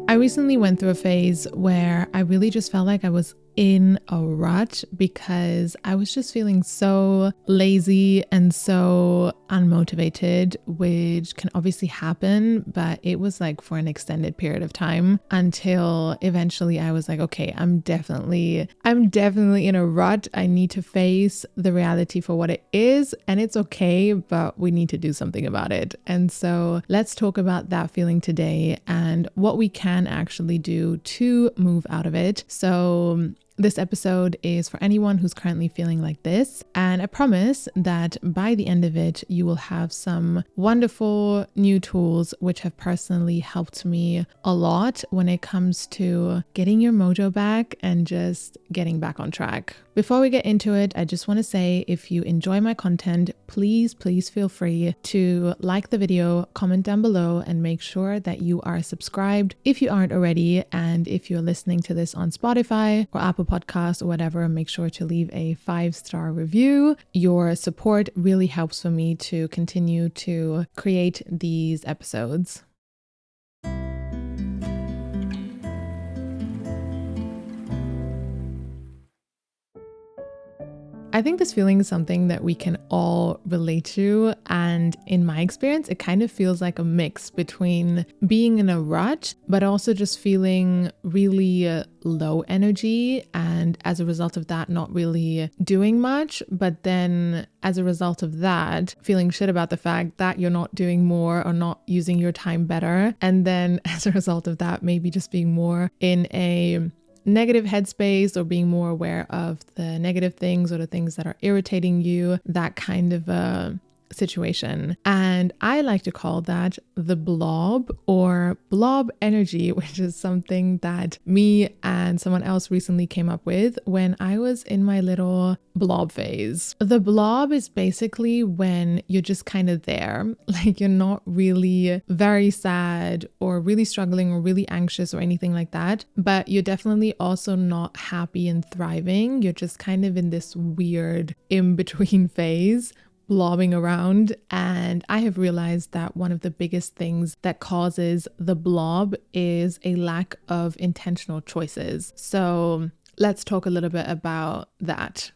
I recently went through a phase where I really just felt like I was in a rut because I was just feeling so lazy and so unmotivated, which can obviously happen, but it was like for an extended period of time until eventually I was like, okay, I'm definitely in a rut. I need to face the reality for what it is, and it's okay, but we need to do something about it. And so let's talk about that feeling today and what we can actually do to move out of it. So this episode is for anyone who's currently feeling like this, and I promise that by the end of it, you will have some wonderful new tools which have personally helped me a lot when it comes to getting your mojo back and just getting back on track. Before we get into it, I just want to say if you enjoy my content, please feel free to like the video, comment down below, and make sure that you are subscribed if you aren't already. And if you're listening to this on Spotify or Apple Podcasts or whatever, make sure to leave a 5-star review. Your support really helps for me to continue to create these episodes. I think this feeling is something that we can all relate to, and in my experience, it kind of feels like a mix between being in a rut, but also just feeling really low energy, and as a result of that, not really doing much, but then as a result of that, feeling shit about the fact that you're not doing more or not using your time better, and then as a result of that, maybe just being more in a negative headspace or being more aware of the negative things or the things that are irritating you, that kind of a situation. And I like to call that the blob or blob energy, which is something that me and someone else recently came up with when I was in my little blob phase. The blob is basically when you're just kind of there, like you're not really very sad or really struggling or really anxious or anything like that, but you're definitely also not happy and thriving. You're just kind of in this weird in-between phase, blobbing around. And I have realized that one of the biggest things that causes the blob is a lack of intentional choices. So let's talk a little bit about that.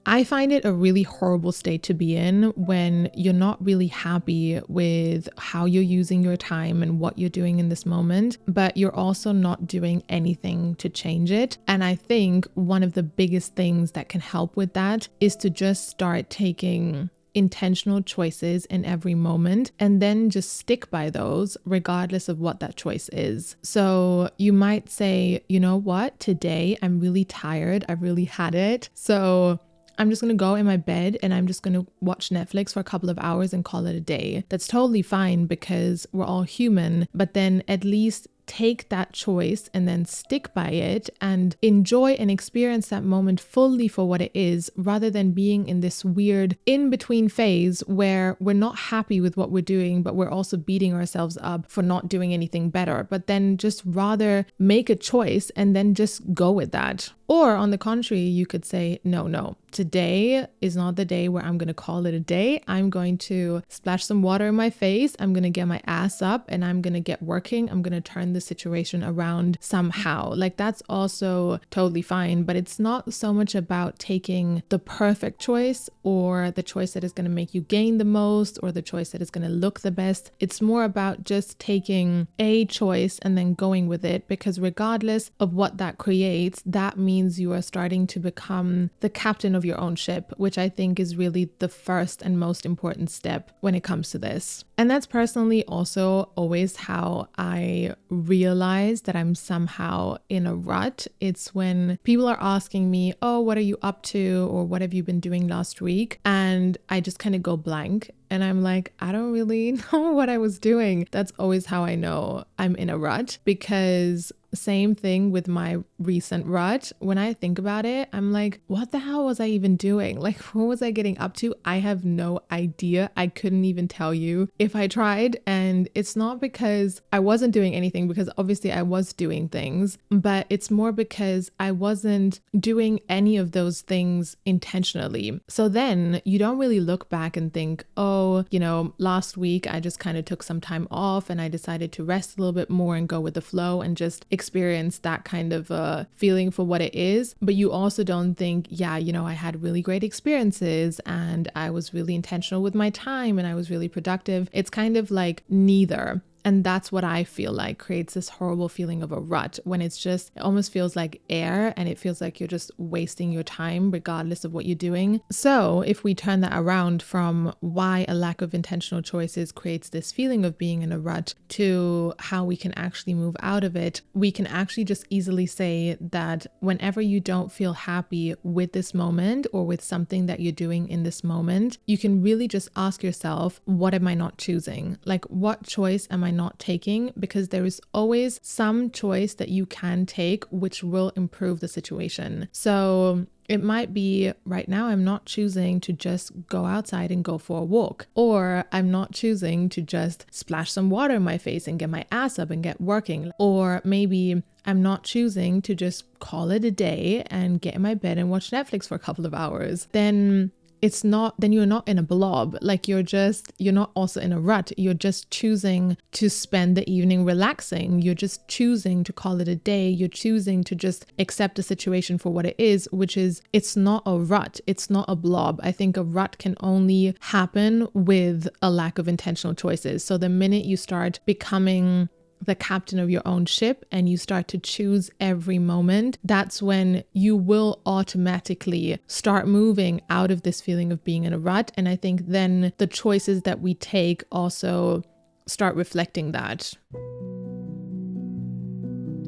I find it a really horrible state to be in when you're not really happy with how you're using your time and what you're doing in this moment, but you're also not doing anything to change it. And I think one of the biggest things that can help with that is to just start taking intentional choices in every moment and then just stick by those regardless of what that choice is. So you might say, you know what, today I'm really tired. I've really had it. So I'm just going to go in my bed and I'm just going to watch Netflix for a couple of hours and call it a day. That's totally fine because we're all human, but then at least take that choice and then stick by it and enjoy and experience that moment fully for what it is, rather than being in this weird in-between phase where we're not happy with what we're doing, but we're also beating ourselves up for not doing anything better. But then just rather make a choice and then just go with that. Or on the contrary, you could say, no, today is not the day where I'm going to call it a day. I'm going to splash some water in my face. I'm going to get my ass up and I'm going to get working. I'm going to turn the situation around somehow. Like, that's also totally fine, but it's not so much about taking the perfect choice or the choice that is going to make you gain the most or the choice that is going to look the best. It's more about just taking a choice and then going with it, because regardless of what that creates, that means you are starting to become the captain of your own ship, which I think is really the first and most important step when it comes to this. And that's personally also always how I realize that I'm somehow in a rut. It's when people are asking me, oh, what are you up to? Or what have you been doing last week? And I just kind of go blank. And I'm like, I don't really know what I was doing. That's always how I know I'm in a rut, because same thing with my recent rut. When I think about it, I'm like, what the hell was I even doing? Like, what was I getting up to? I have no idea. I couldn't even tell you if I tried. And it's not because I wasn't doing anything, because obviously I was doing things, but it's more because I wasn't doing any of those things intentionally. So then you don't really look back and think, oh, last week I just kind of took some time off and I decided to rest a little bit more and go with the flow and just experience that kind of feeling for what it is. But you also don't think, yeah, I had really great experiences and I was really intentional with my time and I was really productive. It's kind of like neither. And that's what I feel like creates this horrible feeling of a rut, when it almost feels like air and it feels like you're just wasting your time regardless of what you're doing. So if we turn that around from why a lack of intentional choices creates this feeling of being in a rut to how we can actually move out of it, we can actually just easily say that whenever you don't feel happy with this moment or with something that you're doing in this moment, you can really just ask yourself, what am I not choosing? Like, what choice am I not taking? Because there is always some choice that you can take which will improve the situation. So it might be, right now I'm not choosing to just go outside and go for a walk, or I'm not choosing to just splash some water in my face and get my ass up and get working, or maybe I'm not choosing to just call it a day and get in my bed and watch Netflix for a couple of hours. Then you're not in a blob. Like you're not also in a rut. You're just choosing to spend the evening relaxing. You're just choosing to call it a day. You're choosing to just accept the situation for what it is, which is, it's not a rut. It's not a blob. I think a rut can only happen with a lack of intentional choices. So the minute you start becoming the captain of your own ship and you start to choose every moment, that's when you will automatically start moving out of this feeling of being in a rut. And I think then the choices that we take also start reflecting that.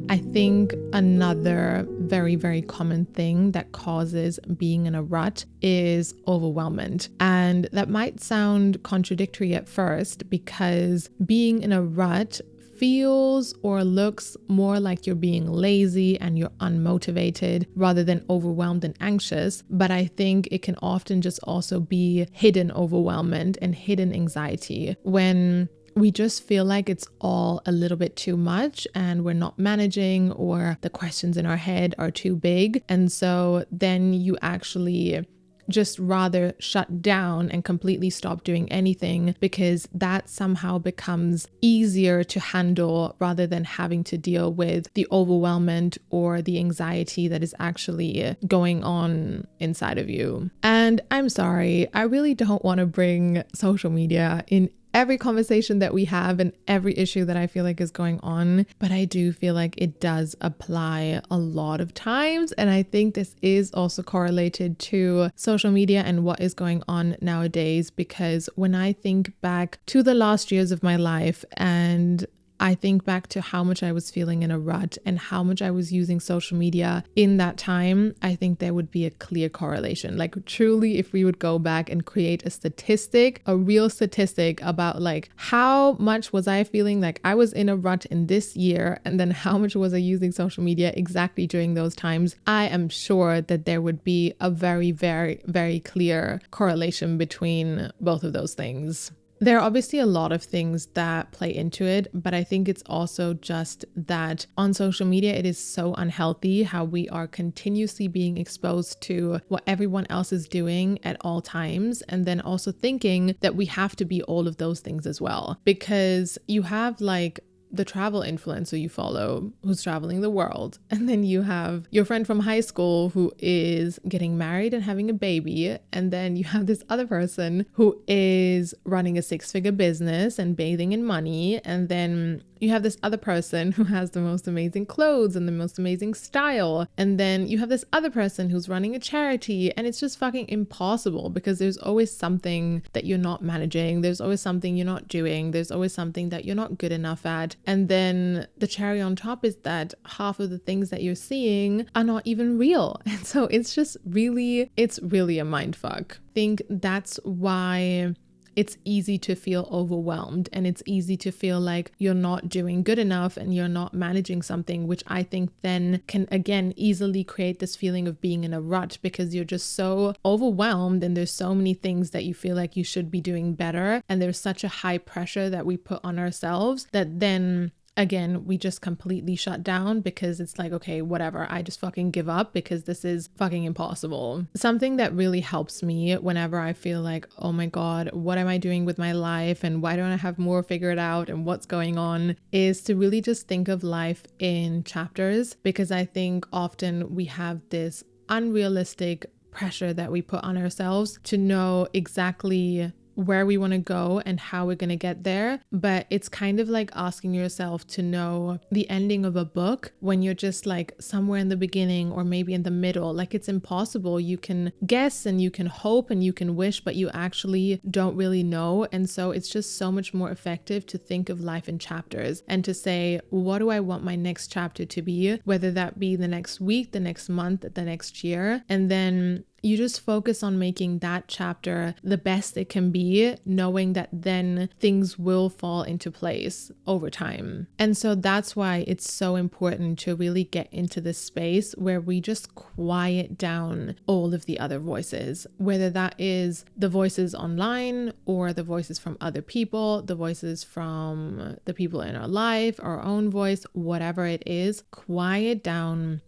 I think another very, very common thing that causes being in a rut is overwhelment. And that might sound contradictory at first, because being in a rut feels or looks more like you're being lazy and you're unmotivated rather than overwhelmed and anxious. But I think it can often just also be hidden overwhelmment and hidden anxiety, when we just feel like it's all a little bit too much and we're not managing, or the questions in our head are too big. And so then you actually just rather shut down and completely stop doing anything, because that somehow becomes easier to handle rather than having to deal with the overwhelmment or the anxiety that is actually going on inside of you. And I'm sorry, I really don't want to bring social media in every conversation that we have and every issue that I feel like is going on, but I do feel like it does apply a lot of times. And I think this is also correlated to social media and what is going on nowadays, because when I think back to the last years of my life and I think back to how much I was feeling in a rut and how much I was using social media in that time, I think there would be a clear correlation. Like truly, if we would go back and create a real statistic about like how much was I feeling like I was in a rut in this year, and then how much was I using social media exactly during those times, I am sure that there would be a very, very, very clear correlation between both of those things. There are obviously a lot of things that play into it, but I think it's also just that on social media, it is so unhealthy how we are continuously being exposed to what everyone else is doing at all times. And then also thinking that we have to be all of those things as well, because you have like the travel influencer you follow who's traveling the world. And then you have your friend from high school who is getting married and having a baby. And then you have this other person who is running a 6-figure business and bathing in money. And then you have this other person who has the most amazing clothes and the most amazing style. And then you have this other person who's running a charity. And it's just fucking impossible, because there's always something that you're not managing. There's always something you're not doing. There's always something that you're not good enough at. And then the cherry on top is that half of the things that you're seeing are not even real. And so it's really a mind fuck. I think that's why it's easy to feel overwhelmed and it's easy to feel like you're not doing good enough and you're not managing something, which I think then can again easily create this feeling of being in a rut because you're just so overwhelmed and there's so many things that you feel like you should be doing better. And there's such a high pressure that we put on ourselves that then again, we just completely shut down because it's like, okay, whatever, I just fucking give up because this is fucking impossible. Something that really helps me whenever I feel like, oh my God, what am I doing with my life and why don't I have more figured out and what's going on, is to really just think of life in chapters, because I think often we have this unrealistic pressure that we put on ourselves to know exactly where we want to go and how we're going to get there. But it's kind of like asking yourself to know the ending of a book when you're just like somewhere in the beginning or maybe in the middle. Like it's impossible. You can guess and you can hope and you can wish, but you actually don't really know. And so it's just so much more effective to think of life in chapters and to say, what do I want my next chapter to be? Whether that be the next week, the next month, the next year. And then you just focus on making that chapter the best it can be, knowing that then things will fall into place over time. And so that's why it's so important to really get into this space where we just quiet down all of the other voices, whether that is the voices online or the voices from other people, the voices from the people in our life, our own voice, whatever it is. Quiet down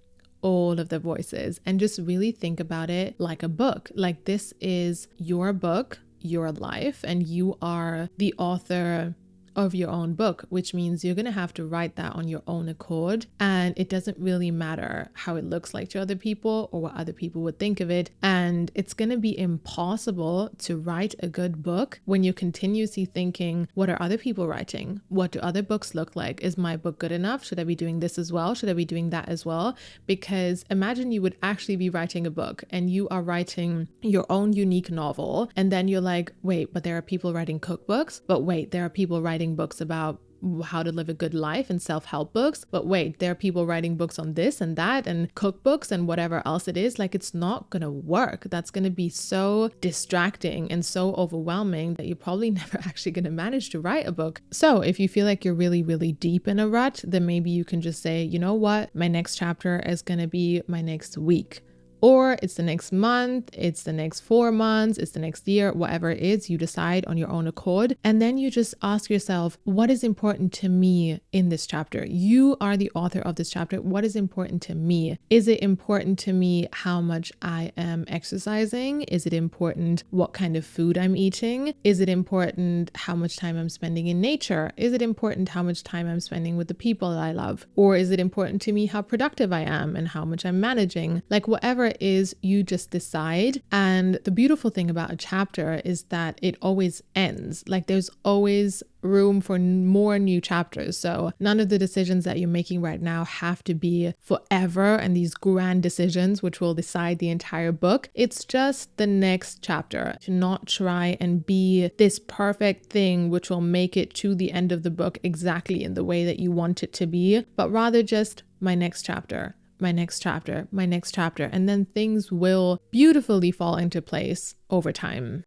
all of the voices and just really think about it like a book. Like this is your book, your life, and you are the author of your own book, which means you're going to have to write that on your own accord. And it doesn't really matter how it looks like to other people or what other people would think of it. And it's going to be impossible to write a good book when you're continuously thinking, what are other people writing? What do other books look like? Is my book good enough? Should I be doing this as well? Should I be doing that as well? Because imagine you would actually be writing a book and you are writing your own unique novel. And then you're like, wait, but there are people writing cookbooks. But wait, there are people writing books about how to live a good life and self-help books. But wait, there are people writing books on this and that and cookbooks and whatever else it is. Like it's not gonna work. That's gonna be so distracting and so overwhelming that you're probably never actually gonna manage to write a book. So if you feel like you're really, really deep in a rut, then maybe you can just say, you know what, my next chapter is gonna be my next week. Or it's the next month, it's the next 4 months, it's the next year, whatever it is, you decide on your own accord. And then you just ask yourself, what is important to me in this chapter? You are the author of this chapter. What is important to me? Is it important to me how much I am exercising? Is it important what kind of food I'm eating? Is it important how much time I'm spending in nature? Is it important how much time I'm spending with the people that I love? Or is it important to me how productive I am and how much I'm managing? Like whatever it is, you just decide. And the beautiful thing about a chapter is that it always ends. Like there's always room for more new chapters. So none of the decisions that you're making right now have to be forever and these grand decisions which will decide the entire book. It's just the next chapter. To not try and be this perfect thing which will make it to the end of the book exactly in the way that you want it to be, but rather just my next chapter. My next chapter, my next chapter, and then things will beautifully fall into place over time.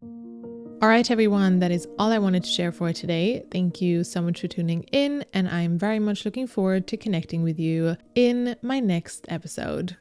All right, everyone, that is all I wanted to share for today. Thank you so much for tuning in, and I'm very much looking forward to connecting with you in my next episode.